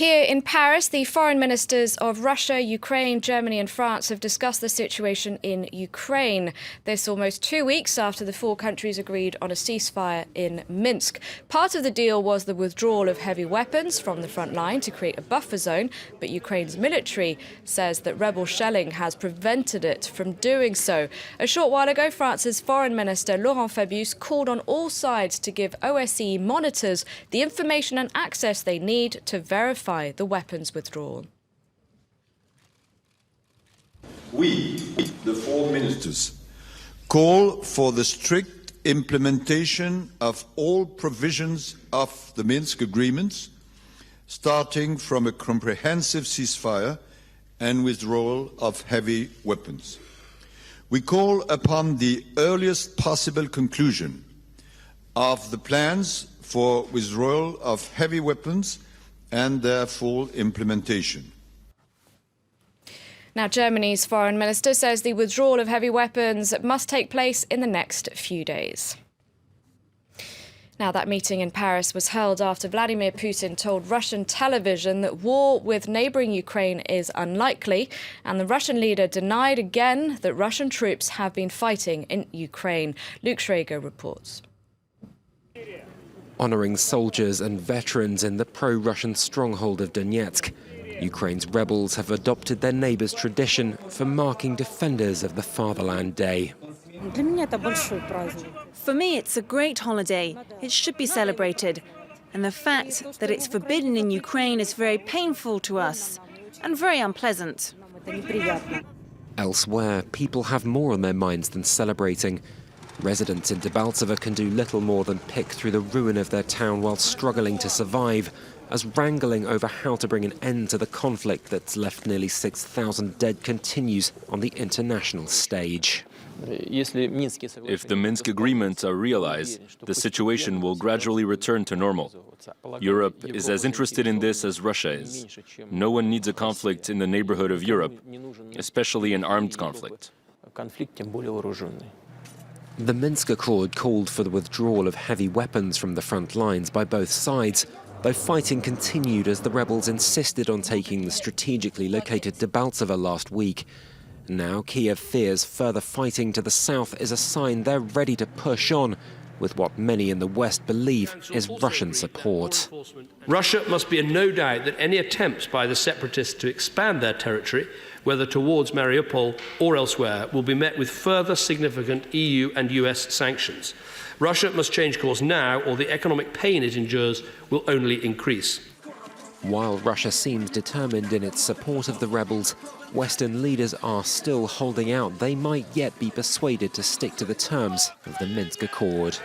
Here in Paris, the foreign ministers of Russia, Ukraine, Germany and France have discussed the situation in Ukraine. This almost 2 weeks after the four countries agreed on a ceasefire in Minsk. Part of the deal was the withdrawal of heavy weapons from the front line to create a buffer zone, but Ukraine's military says that rebel shelling has prevented it from doing so. A short while ago, France's foreign minister Laurent Fabius called on all sides to give OSCE monitors the information and access they need to verify the weapons withdrawal. We, the four ministers, call for the strict implementation of all provisions of the Minsk agreements, starting from a comprehensive ceasefire and withdrawal of heavy weapons. We call upon the earliest possible conclusion of the plans for withdrawal of heavy weapons and their full implementation. Now, Germany's foreign minister says the withdrawal of heavy weapons must take place in the next few days. Now, that meeting in Paris was held after Vladimir Putin told Russian television that war with neighbouring Ukraine is unlikely, and the Russian leader denied again that Russian troops have been fighting in Ukraine. Luke Schrager reports. Honouring soldiers and veterans in the pro-Russian stronghold of Donetsk, Ukraine's rebels have adopted their neighbours' tradition for marking defenders of the Fatherland Day. For me, it's a great holiday. It should be celebrated. And the fact that it's forbidden in Ukraine is very painful to us and very unpleasant. Elsewhere, people have more on their minds than celebrating. Residents in Debaltseve can do little more than pick through the ruin of their town while struggling to survive, as wrangling over how to bring an end to the conflict that's left nearly 6,000 dead continues on the international stage. If the Minsk agreements are realized, the situation will gradually return to normal. Europe is as interested in this as Russia is. No one needs a conflict in the neighborhood of Europe, especially an armed conflict. The Minsk Accord called for the withdrawal of heavy weapons from the front lines by both sides, though fighting continued as the rebels insisted on taking the strategically located Debaltseve last week. Now Kiev fears further fighting to the south is a sign they're ready to push on with what many in the West believe is Russian support. Russia must be in no doubt that any attempts by the separatists to expand their territory, whether towards Mariupol or elsewhere, will be met with further significant EU and US sanctions. Russia must change course now, or the economic pain it endures will only increase. While Russia seems determined in its support of the rebels, Western leaders are still holding out. They might yet be persuaded to stick to the terms of the Minsk Accord.